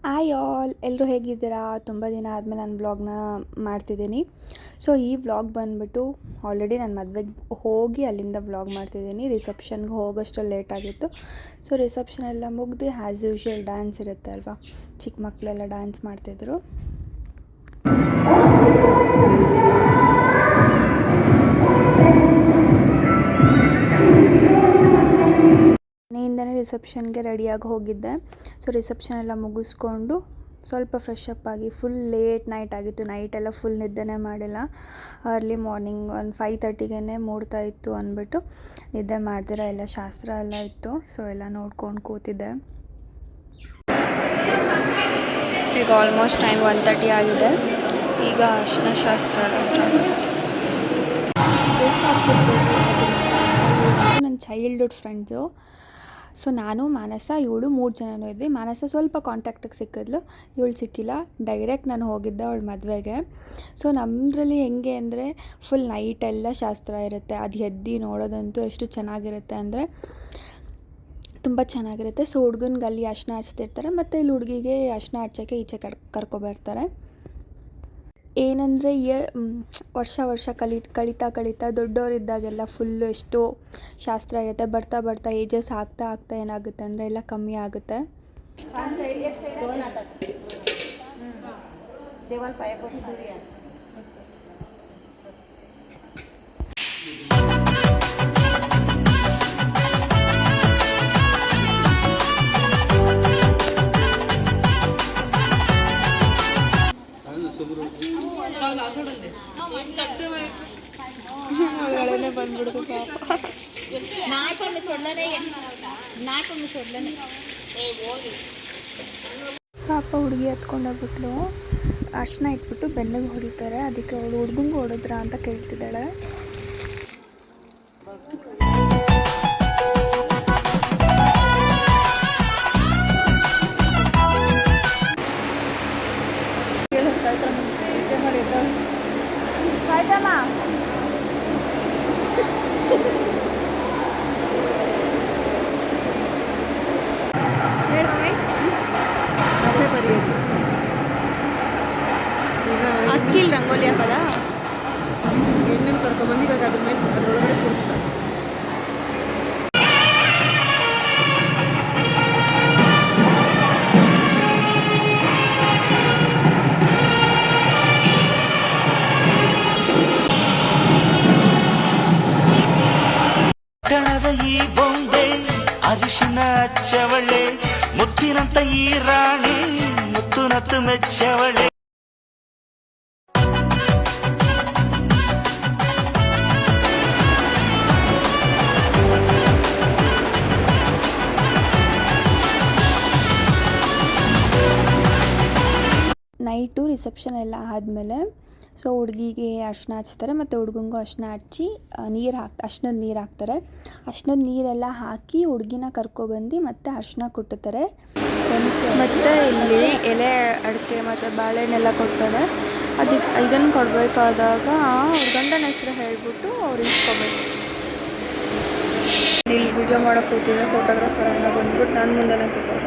Hi all, ಎಲ್ಲರೂ ಹೇಗಿದ್ದೀರಾ? ತುಂಬ ದಿನ ಆದಮೇಲೆ ನಾನು ವ್ಲಾಗ್ನ ಮಾಡ್ತಿದ್ದೀನಿ. ಸೊ ಈ ವ್ಲಾಗ್ ಬಂದುಬಿಟ್ಟು ಆಲ್ರೆಡಿ ನಾನು ಮದುವೆಗೆ ಹೋಗಿ ಅಲ್ಲಿಂದ ವ್ಲಾಗ್ ಮಾಡ್ತಿದ್ದೀನಿ. ರಿಸೆಪ್ಷನ್ಗೆ ಹೋಗೋಷ್ಟರಲ್ಲಿ ಲೇಟ್ ಆಗಿತ್ತು. ಸೊ ರಿಸೆಪ್ಷನ್ ಎಲ್ಲ ಮುಗ್ದು ಆ್ಯಸ್ ಯೂಶ್ವಲ್ ಡ್ಯಾನ್ಸ್ ಇರುತ್ತೆ ಅಲ್ವಾ, ಚಿಕ್ಕ ಮಕ್ಕಳೆಲ್ಲ ಡ್ಯಾನ್ಸ್ ಮಾಡ್ತಿದ್ರು. ಮನೆಯಿಂದನೇ ರಿಸೆಪ್ಷನ್ಗೆ ರೆಡಿಯಾಗಿ ಹೋಗಿದ್ದೆ. ಸೊ ರಿಸೆಪ್ಷನ್ ಎಲ್ಲ ಮುಗಿಸ್ಕೊಂಡು ಸ್ವಲ್ಪ ಫ್ರೆಶ್ ಅಪ್ ಆಗಿ ಫುಲ್ ಲೇಟ್ ನೈಟ್ ಆಗಿತ್ತು. ನೈಟೆಲ್ಲ ಫುಲ್ ನಿದ್ದೆನೇ ಮಾಡಿಲ್ಲ. ಅರ್ಲಿ ಮಾರ್ನಿಂಗ್ ಒಂದು 5:30ಗೆ ಮೂಡ್ತಾ ಇತ್ತು ಅಂದ್ಬಿಟ್ಟು ನಿದ್ದೆ ಮಾಡ್ದಿರ ಎಲ್ಲ ಶಾಸ್ತ್ರ ಎಲ್ಲ ಇತ್ತು. ಸೊ ಎಲ್ಲ ನೋಡ್ಕೊಂಡು ಕೂತಿದ್ದೆ. ಈಗ ಆಲ್ಮೋಸ್ಟ್ ಟೈಮ್ 1:30 ಆಗಿದೆ. ಈಗ ಅರ್ಶಿನ ಶಾಸ್ತ್ರ ಎಲ್ಲ ಸ್ಟಾರ್ಟ್ ಆಗುತ್ತೆ. ನನ್ನ ಚೈಲ್ಡ್ಹುಡ್ ಫ್ರೆಂಡ್ಸು. ಸೊ ನಾನು, ಮಾನಸ, ಇವಳು 3 ಜನನೂ ಇದ್ವಿ. ಮಾನಸ ಸ್ವಲ್ಪ ಕಾಂಟ್ಯಾಕ್ಟಿಗೆ ಸಿಕ್ಕಿದ್ಲು, ಇವಳು ಸಿಕ್ಕಿಲ್ಲ. ಡೈರೆಕ್ಟ್ ನಾನು ಹೋಗಿದ್ದೆ ಅವಳ ಮದುವೆಗೆ. ಸೊ ನಮ್ಮದ್ರಲ್ಲಿ ಹೆಂಗೆ ಅಂದರೆ ಫುಲ್ ನೈಟೆಲ್ಲ ಶಾಸ್ತ್ರ ಇರುತ್ತೆ. ಅದು ಎದ್ದು ನೋಡೋದಂತೂ ಎಷ್ಟು ಚೆನ್ನಾಗಿರುತ್ತೆ ಅಂದರೆ ತುಂಬ ಚೆನ್ನಾಗಿರುತ್ತೆ. ಸೊ ಹುಡುಗನಿಗೆ ಅಲ್ಲಿ ಅರ್ಶಿನ ಹಚ್ತಿರ್ತಾರೆ, ಮತ್ತು ಇಲ್ಲಿ ಹುಡುಗಿಗೆ ಅರ್ಶಿನ ಹಚ್ಚೋಕ್ಕೆ ಈಚೆ ಕರ್ಕೊಬರ್ತಾರೆ. ಏನಂದರೆ ವರ್ಷ ಕಳೀತಾ ದೊಡ್ಡವರಿದ್ದಾಗೆಲ್ಲ ಫುಲ್ಲು ಎಷ್ಟು ಶಾಸ್ತ್ರ ಇರುತ್ತೆ. ಬರ್ತಾ ಬರ್ತಾ ಏಜಸ್ ಆಗ್ತಾ ಏನಾಗುತ್ತೆ ಅಂದರೆ ಎಲ್ಲ ಕಮ್ಮಿ ಆಗುತ್ತೆ. ಬಂದ್ಬಿಡುದು ಪಾಪ ಹುಡುಗಿ ಹತ್ಕೊಂಡೋಗ್ಬಿಟ್ಲು. ಅರ್ಶಿನ ಇಟ್ಬಿಟ್ಟು ಬೆನ್ನಿಗೆ ಹೊಡಿತಾರೆ. ಅದಕ್ಕೆ ಅವಳು ಹುಡುಗಂಗೆ ಹೊಡೆದ್ರ ಅಂತ ಕೇಳ್ತಿದ್ದಾಳೆ. ಅಕ್ಕಿಲ್ ರಂಗೋಲಿ ಹಾಕೋದಾ? ಹೆಣ್ಣನ್ನು ಕರ್ಕೊಂಡ್ಬಂದು ಇವಾಗ ಅದ್ರ ಮೇಲೆ ಅದರೊಳಗಡೆ ಕೂರಿಸ್ತಾರೆ. ಪಟ್ಟಣದ ಈ ಬೊಂಬೆ ಅರಿಶಿನ ಹಚ್ಚವಳೆ, ಮುತ್ತಿನಂತ ಈ ರಾಣಿ ಮುತ್ತು ನತ್ತು ಮೆಚ್ಚವಳೆ. ನೈಟು ರಿಸೆಪ್ಷನ್ ಎಲ್ಲ ಆದಮೇಲೆ ಸೊ ಹುಡುಗಿಗೆ ಅರ್ಶಿನ ಹಚ್ತಾರೆ, ಮತ್ತು ಹುಡುಗಂಗೂ ಅರ್ಶಿನ ಹಚ್ಚಿ ಅರ್ಶಿನದ ನೀರು ಹಾಕ್ತಾರೆ. ಅರ್ಶಿನದ ನೀರೆಲ್ಲ ಹಾಕಿ ಹುಡುಗಿನ ಕರ್ಕೊಬಂದು ಮತ್ತು ಅರ್ಶಿನ ಕುಟ್ಟುತ್ತಾರೆ. ಮತ್ತು ಇಲ್ಲಿ ಎಲೆ ಅಡಿಕೆ ಮತ್ತು ಬಾಳೆಹಣ್ಣೆಲ್ಲ ಕೊಡ್ತಾರೆ. ಅದಕ್ಕೆ ಇದನ್ನು ಕೊಡಬೇಕಾದಾಗ ಅವ್ರ ಗಂಡನ ಹೆಸರು ಹೇಳಿಬಿಟ್ಟು ಅವ್ರು ಇಸ್ಕೋಬೇಕು. ಇಲ್ಲಿ ವಿಡಿಯೋ ಮಾಡೋಕ್ಕೆ ಕೂತಿದ್ದೆ. ಫೋಟೋಗ್ರಾಫರ್ ಎಲ್ಲ ಬಂದ್ಬಿಟ್ಟು ನಾನು ಮುಂದೆನೇ ಕೂತವ್ರೆ.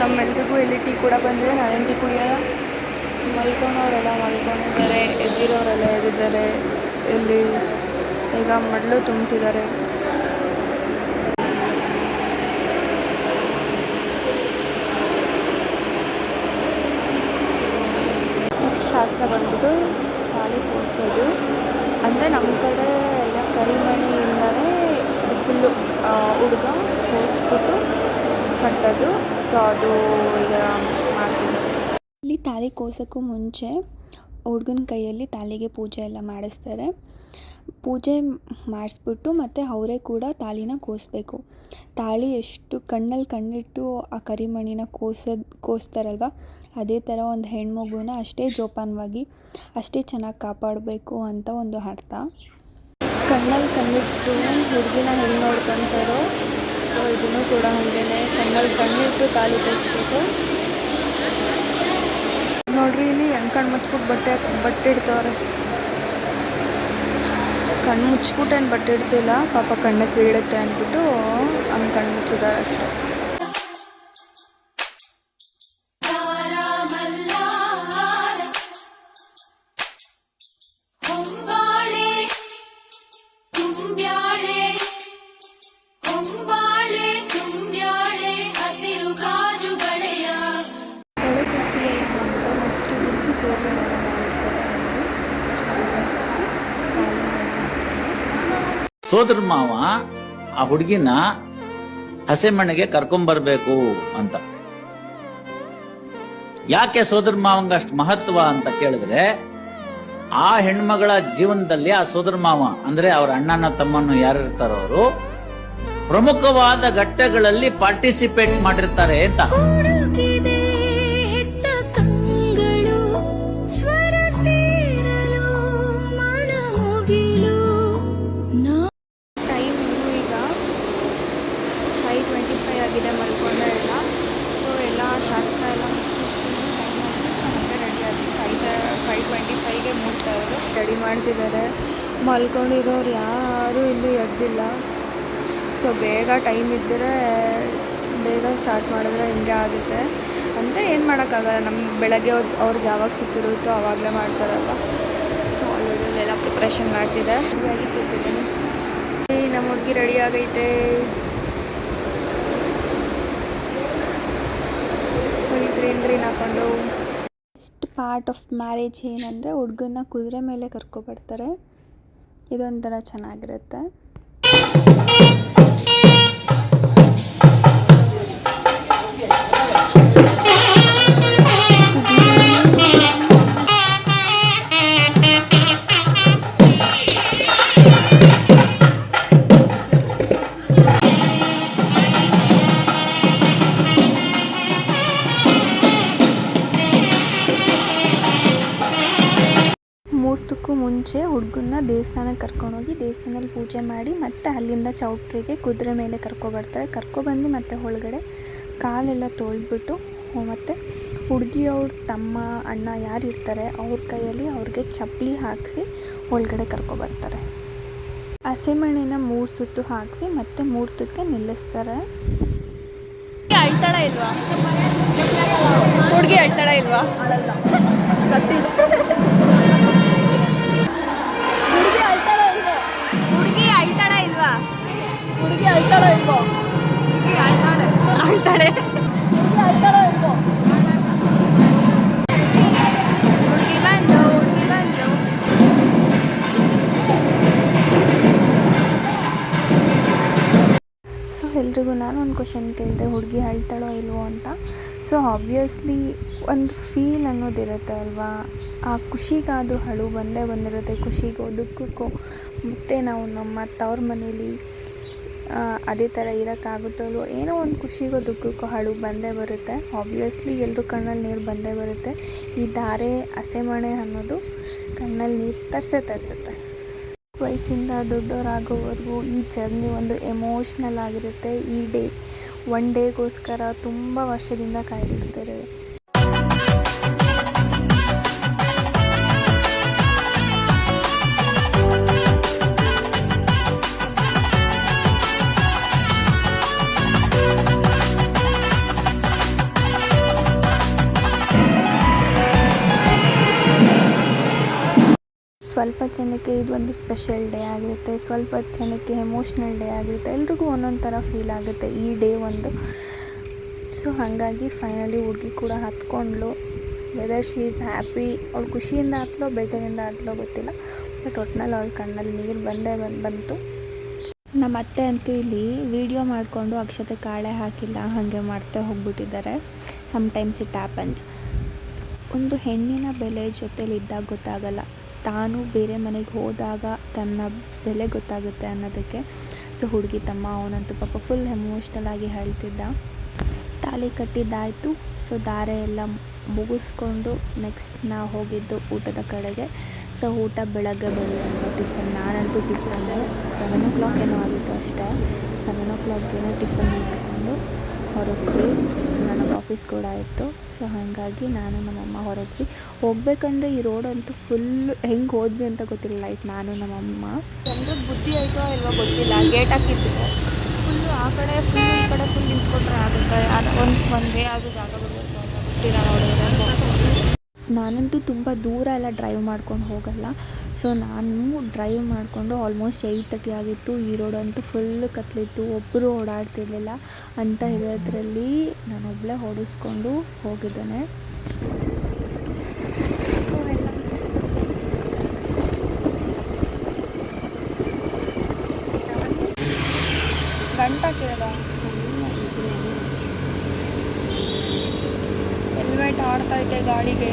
ನಮ್ಮೆಲ್ರಿಗೂ ಇಲ್ಲಿ ಟೀ ಕೂಡ ಬಂದಿದೆ. ನಾನೇನು ಟೀ ಕುಡಿಯೋಲ್ಲ. ಮಲ್ಕೊಂಡವರೆಲ್ಲ ಮಲ್ಕೊಂಡಿದ್ದಾರೆ, ಎದ್ದಿರೋರೆಲ್ಲ ಎದ್ದಿದ್ದಾರೆ. ಇಲ್ಲಿ ಈಗ ಮಡ್ಲು ತುಂಬ್ತಿದ್ದಾರೆ. ನೆಕ್ಸ್ಟ್ ಶಾಸ್ತ್ರ ಬಂದ್ಬಿಟ್ಟು ತಾಳಿ ಕೂರಿಸೋದು. ಅಂದರೆ ನಮ್ಮ ಕಡೆ ಎಲ್ಲ ಕರಿಮಣಿಯಿಂದಲೇ ಅದು ಫುಲ್ಲು ಹುಡುಗ ಕೂರಿಸ್ಬಿಟ್ಟು ಕಟ್ಟೋದು. ಸೊ ಅದು ಈಗ ಮಾಡ್ತೀವಿ. ಇಲ್ಲಿ ತಾಳಿ ಕೋಸೋಕ್ಕೂ ಮುಂಚೆ ಹುಡುಗನ ಕೈಯಲ್ಲಿ ತಾಳಿಗೆ ಪೂಜೆ ಎಲ್ಲ ಮಾಡಿಸ್ತಾರೆ. ಪೂಜೆ ಮಾಡಿಸ್ಬಿಟ್ಟು ಮತ್ತು ಅವರೇ ಕೂಡ ತಾಳಿನ ಕೋಸಬೇಕು. ತಾಳಿ ಎಷ್ಟು ಕಣ್ಣಲ್ಲಿ ಕಣ್ಣಿಟ್ಟು ಆ ಕರಿಮಣಿನ ಕೋಸ್ತಾರಲ್ವ, ಅದೇ ಥರ ಒಂದು ಹೆಣ್ಮಗುನ ಅಷ್ಟೇ ಜೋಪಾನವಾಗಿ ಅಷ್ಟೇ ಚೆನ್ನಾಗಿ ಕಾಪಾಡಬೇಕು ಅಂತ ಒಂದು ಅರ್ಥ. ಕಣ್ಣಲ್ಲಿ ಕಣ್ಣಿಟ್ಟು ಹುಡುಗಿನ ಹೆಣ್ಣು ನೋಡ್ಕೊತಾರೋ, ಸೊ ಇದನ್ನು ಕೂಡ ಹಾಗೇನೆ ಕಣ್ಣಲ್ಲಿ ಕಣ್ಣಿಟ್ಟು ತಾಳಿ ಕೊಡಿಸ್ಬೇಕು. ನೋಡ್ರಿ ಇಲ್ಲಿ ಹೆಂಗೆ ಕಣ್ಣು ಮುಚ್ಬಿಟ್ಟು ಬಟ್ಟೆ ಇಡ್ತವ್ರೆ. ಕಣ್ಣು ಮುಚ್ಚಿಬಿಟ್ಟು ಏನು ಬಟ್ಟೆ ಇಡ್ತಿಲ್ಲ, ಪಾಪ ಕಣ್ಣಿಗೆ ಬೀಳುತ್ತೆ ಅಂದ್ಬಿಟ್ಟು ಹಂಗೆ ಕಣ್ಣು ಮುಚ್ಚಿದ್ದಾರೆ ಅಷ್ಟೇ. ಸೋದರ ಮಾವ ಆ ಹುಡುಗಿನ ಹಸೆಮಣೆಗೆ ಕರ್ಕೊಂಬರ್ಬೇಕು ಅಂತ. ಯಾಕೆ ಸೋದರ ಮಾವಂಗ ಅಷ್ಟು ಮಹತ್ವ ಅಂತ ಕೇಳಿದ್ರೆ, ಆ ಹೆಣ್ಮಗಳ ಜೀವನದಲ್ಲಿ ಆ ಸೋದರ ಮಾವ ಅಂದ್ರೆ ಅವ್ರ ಅಣ್ಣನ ತಮ್ಮನ್ನು ಯಾರಿರ್ತಾರೋ ಅವರು ಪ್ರಮುಖವಾದ ಘಟ್ಟಗಳಲ್ಲಿ ಪಾರ್ಟಿಸಿಪೇಟ್ ಮಾಡಿರ್ತಾರೆ ಅಂತ. ಟೈಮ್ ಈಗ 5:25 ಆಗಿದೆ, ಮಲ್ಕೊಂಡೆ ಇಲ್ಲ. ಸೊ ಎಲ್ಲ ಶಾಸ್ತ್ರ ಎಲ್ಲ ಮುಗಿಸಿಸ್ತೀನಿ, ಟೈಮ್ ಆಗಿ ಸೊ ಮತ್ತೆ ರೆಡಿ ಆಗಿ 5:25ಗೆ ಮೂಡ್ತಾ ಇರೋದು ರೆಡಿ ಮಾಡ್ತಿದ್ದಾರೆ. ಮಲ್ಕೊಂಡಿರೋರು ಯಾರೂ ಇಲ್ಲಿ ಎದ್ದಿಲ್ಲ. ಸೊ ಬೇಗ ಟೈಮ್ ಇದ್ದರೆ ಬೇಗ ಸ್ಟಾರ್ಟ್ ಮಾಡಿದ್ರೆ ಹಿಂಗೆ ಆಗುತ್ತೆ. ಅಂದರೆ ಏನು ಮಾಡೋಕ್ಕಾಗಲ್ಲ, ನಮ್ಗೆ ಬೆಳಗ್ಗೆ ಅವ್ರಿಗೆ ಯಾವಾಗ ಸಿಕ್ಕಿರುತ್ತೋ ಆವಾಗಲೇ ಮಾಡ್ತಾರಲ್ಲ. ಸೊ ಆಲ್ರೆಡಿ ಎಲ್ಲ ಪ್ರಿಪ್ರೇಷನ್ ಮಾಡ್ತಿದ್ದೆ, ರೆಡಿಯಾಗಿ ಕೂತಿದ್ದೀನಿ. ನಮ್ಮ ಹುಡುಗಿ ರೆಡಿ ಆಗೈತೆ. ಫುಲ್ ಗ್ರೀನ್ ಹಾಕೊಂಡು. ನೆಕ್ಸ್ಟ್ ಪಾರ್ಟ್ ಆಫ್ ಮ್ಯಾರೇಜ್ ಏನಂದರೆ ಹುಡುಗನ್ನ ಕುದುರೆ ಮೇಲೆ ಕರ್ಕೊಬರ್ತಾರೆ. ಇದೊಂಥರ ಚೆನ್ನಾಗಿರುತ್ತೆ. ಮುಹೂರ್ತಕ್ಕೂ ಮುಂಚೆ ಹುಡುಗನ್ನ ದೇವಸ್ಥಾನಕ್ಕೆ ಕರ್ಕೊಂಡೋಗಿ ದೇವಸ್ಥಾನದಲ್ಲಿ ಪೂಜೆ ಮಾಡಿ ಮತ್ತೆ ಅಲ್ಲಿಂದ ಚೌಟ್ರಿಗೆ ಕುದುರೆ ಮೇಲೆ ಕರ್ಕೊಬರ್ತಾರೆ. ಕರ್ಕೊಬಂದು ಮತ್ತೆ ಒಳಗಡೆ ಕಾಲೆಲ್ಲ ತೊಳೆದ್ಬಿಟ್ಟು ಮತ್ತು ಹುಡುಗಿಯವ್ರ ತಮ್ಮ ಅಣ್ಣ ಯಾರಿರ್ತಾರೆ ಅವ್ರ ಕೈಯಲ್ಲಿ ಅವ್ರಿಗೆ ಚಪ್ಪಲಿ ಹಾಕಿಸಿ ಒಳಗಡೆ ಕರ್ಕೊಬರ್ತಾರೆ. ಹಸೆಮಣೆನ 3 ಸುತ್ತು ಹಾಕಿಸಿ ಮತ್ತೆ ಮುಹೂರ್ತಕ್ಕೆ ನಿಲ್ಲಿಸ್ತಾರೆ. ಅಳ್ತಾಳ ಇಲ್ವಾ ಹುಡುಗಿ? ಅಳ್ತಾಳ ಇಲ್ವಾ? ಹುಡುಗಿ ಅಳ್ತಾಳ ಇಲ್ವಾ? ಅಳ್ತಾಳೆ. ಹುಡುಗಿ ಬಂದ್ರು. ಸೊ ಎಲ್ರಿಗೂ ನಾನು ಒಂದು ಕ್ವಶನ್ ಕೇಳಿದೆ, ಹುಡುಗಿ ಅಳ್ತಾಳೋ ಇಲ್ವೋ ಅಂತ. ಸೊ ಆಬ್ವಿಯಸ್ಲಿ ಒಂದು ಫೀಲ್ ಅನ್ನೋದಿರುತ್ತೆ ಅಲ್ವಾ, ಆ ಖುಷಿಗಾದರೂ ಅಳು ಬಂದೇ ಬಂದಿರುತ್ತೆ. ಖುಷಿಗೋ ದುಃಖಕ್ಕೋ ಮತ್ತು ನಾವು ನಮ್ಮ ತವ್ರ ಮನೇಲಿ ಅದೇ ಥರ ಇರೋಕ್ಕಾಗುತ್ತಲ್ವೋ, ಏನೋ ಒಂದು ಖುಷಿಗೋ ದುಃಖಕ್ಕೋ ಅಳು ಬಂದೇ ಬರುತ್ತೆ. ಆಬ್ವಿಯಸ್ಲಿ ಎಲ್ಲರೂ ಕಣ್ಣಲ್ಲಿ ನೀರು ಬಂದೇ ಬರುತ್ತೆ. ಈ ಧಾರೆ ಹಸೆಮಣೆ ಅನ್ನೋದು ಕಣ್ಣಲ್ಲಿ ನೀರು ತರಿಸುತ್ತೆ. ವಯಸ್ಸಿಂದ ದೊಡ್ಡವರಾಗೋವರೆಗೂ ಈ ಜರ್ನಿ ಒಂದು ಎಮೋಷ್ನಲ್ ಆಗಿರುತ್ತೆ. ಈ ಡೇ ಒನ್ ಡೇಗೋಸ್ಕರ ತುಂಬ ವರ್ಷದಿಂದ ಕಾಯ್ದಿರ್ತಾರೆ. ಸ್ವಲ್ಪ ಜನಕ್ಕೆ ಇದೊಂದು ಸ್ಪೆಷಲ್ ಡೇ ಆಗಿರುತ್ತೆ, ಸ್ವಲ್ಪ ಜನಕ್ಕೆ ಎಮೋಷ್ನಲ್ ಡೇ ಆಗಿರುತ್ತೆ. ಎಲ್ರಿಗೂ ಒಂದೊಂದು ಥರ ಫೀಲ್ ಆಗುತ್ತೆ ಈ ಡೇ ಒಂದು. ಸೊ ಹಾಗಾಗಿ ಫೈನಲಿ ಹುಡುಗಿ ಕೂಡ ಹತ್ಕೊಂಡ್ಳು. ವೆದರ್ ಶಿ ಈಸ್ ಹ್ಯಾಪಿ, ಅವಳು ಖುಷಿಯಿಂದ ಹತ್ಲೋ ಬೇಜಾರಿಂದ ಹತ್ಲೋ ಗೊತ್ತಿಲ್ಲ, ಬಟ್ ಒಟ್ಟಿನಲ್ಲಿ ಅವಳ ಕಣ್ಣಲ್ಲಿ ನೀರು ಬಂತು. ನಮ್ಮ ಅತ್ತೆ ಅಂತೂ ಇಲ್ಲಿ ವಿಡಿಯೋ ಮಾಡಿಕೊಂಡು ಅಕ್ಷತೆ ಕಾಳೆ ಹಾಕಿಲ್ಲ, ಹಾಗೆ ಮಾಡ್ತಾ ಹೋಗ್ಬಿಟ್ಟಿದ್ದಾರೆ. Sometimes it happens. ಒಂದು ಹೆಣ್ಣಿನ ಬೆಲೆ ಜೊತೆಲಿದ್ದಾಗ ಗೊತ್ತಾಗಲ್ಲ, ತಾನು ಬೇರೆ ಮನೆಗೆ ಹೋದಾಗ ತನ್ನ ಬೆಲೆ ಗೊತ್ತಾಗುತ್ತೆ ಅನ್ನೋದಕ್ಕೆ. ಸೊ ಹುಡುಗಿ ತಮ್ಮ ಅವನಂತೂ ಪಾಪ ಫುಲ್ ಎಮೋಷ್ನಲ್ ಆಗಿ ಹೇಳ್ತಿದ್ದ. ತಾಳಿ ಕಟ್ಟಿದ್ದಾಯಿತು. ಸೊ ದಾರೆ ಎಲ್ಲ ಮುಗಿಸ್ಕೊಂಡು ನೆಕ್ಸ್ಟ್ ನಾವು ಹೋಗಿದ್ದು ಊಟದ ಕಡೆಗೆ. ಸೊ ಊಟ ಬೆಳಗ್ಗೆ ಟಿಫನ್, ನಾನಂತೂ ಟಿಫನ್ನು 7 o'clock ಏನೋ ಆಗಿತ್ತು ಅಷ್ಟೇ. 7 o'clock ಟಿಫನ್ ಮಾಡಿಕೊಂಡು ಹೊರಟ್ವಿ. ನನಗೆ ಆಫೀಸ್ ಕೂಡ ಇತ್ತು. ಸೊ ಹಾಗಾಗಿ ನಾನು ನಮ್ಮಮ್ಮ ಹೊರಟ್ವಿ. ಹೋಗ್ಬೇಕಂದ್ರೆ ಈ ರೋಡಂತೂ ಫುಲ್ ಹೆಂಗೆ ಹೋದ್ವಿ ಅಂತ ಗೊತ್ತಿಲ್ಲ. ಲೈಕ್ ನಾನು ನಮ್ಮಮ್ಮ ಜನರಿಗೆ ಬುದ್ಧಿ ಆಯಿತೋ ಇಲ್ವೋ ಗೊತ್ತಿಲ್ಲ, ಗೇಟ್ ಹಾಕಿದ್ದು ಫುಲ್ಲು ಆ ಕಡೆ ಫುಲ್ ಈ ಕಡೆ ಫುಲ್ ನಿಂತ್ಕೊಂಡ್ರೆ ಆಗುತ್ತೆ. ಒಂದು ವೇ ಆದರೂ ಜಾಗ ಬರಬೇಕು ಅಂತ ಗೊತ್ತಿಲ್ಲ ನೋಡಿದ್ರೆ. ನಾನಂತೂ ತುಂಬ ದೂರ ಎಲ್ಲ ಡ್ರೈವ್ ಮಾಡ್ಕೊಂಡು ಹೋಗಲ್ಲ. ಸೊ ನಾನು ಡ್ರೈವ್ ಮಾಡಿಕೊಂಡು ಆಲ್ಮೋಸ್ಟ್ 8:30 ಆಗಿತ್ತು. ಈ ರೋಡಂತೂ ಫುಲ್ಲು ಕತ್ಲಿತ್ತು, ಒಬ್ಬರು ಓಡಾಡ್ತಿರ್ಲಿಲ್ಲ ಅಂತ ಇರೋದ್ರಲ್ಲಿ ನಾನೊಬ್ಬಳೇ ಓಡಿಸ್ಕೊಂಡು ಹೋಗಿದ್ದೇನೆ. ಸೊ ಎಲ್ಲ ಹಾಕಿರೋದ ಹೆಲ್ಮೆಟ್ ಆಡ್ತೈತೆ ಗಾಡಿಗೆ.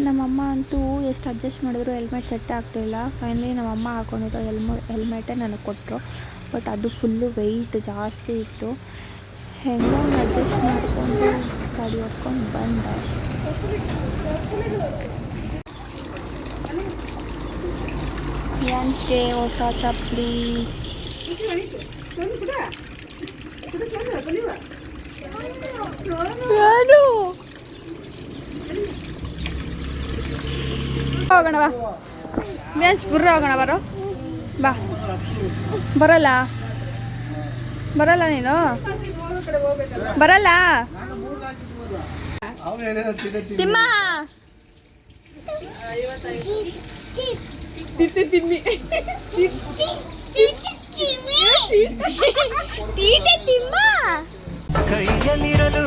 ನಮ್ಮಮ್ಮ ಅಂತೂ ಎಷ್ಟು ಅಡ್ಜಸ್ಟ್ ಮಾಡಿದ್ರು ಹೆಲ್ಮೆಟ್ ಸೆಟ್ ಆಗ್ತಾಯಿಲ್ಲ. ಫೈನಲಿ ನಮ್ಮಮ್ಮ ಹಾಕೊಂಡಿರೋ ಹೆಲ್ಮೆಟೇ ನನಗೆ ಕೊಟ್ಟರು. ಬಟ್ ಅದು ಫುಲ್ಲು ವೆಯ್ಟ್ ಜಾಸ್ತಿ ಇತ್ತು. ಹೆಂಗೋ ಅಡ್ಜಸ್ಟ್ ಮಾಡಿಕೊಂಡು ಗಾಡಿ ಓಡಿಸ್ಕೊಂಡು ಬಂದೆ. ಯಾಂಚ್ಗೆ ಹೊಸ ಚಪ್ಪಲಿ. ಯಾರು ಹೋಗೋಣ ಬಾ ಡ್ಯಾನ್ಸ್ ಬುರ್ರ ಹೋಗೋಣ ಬರೋ ಬಾ. ಬರಲ್ಲ ಬರಲ್ಲ ನೀನು ಬರಲ್ಲ ತಿಮ್ಮ. ಕೈಯಲ್ಲಿರಲು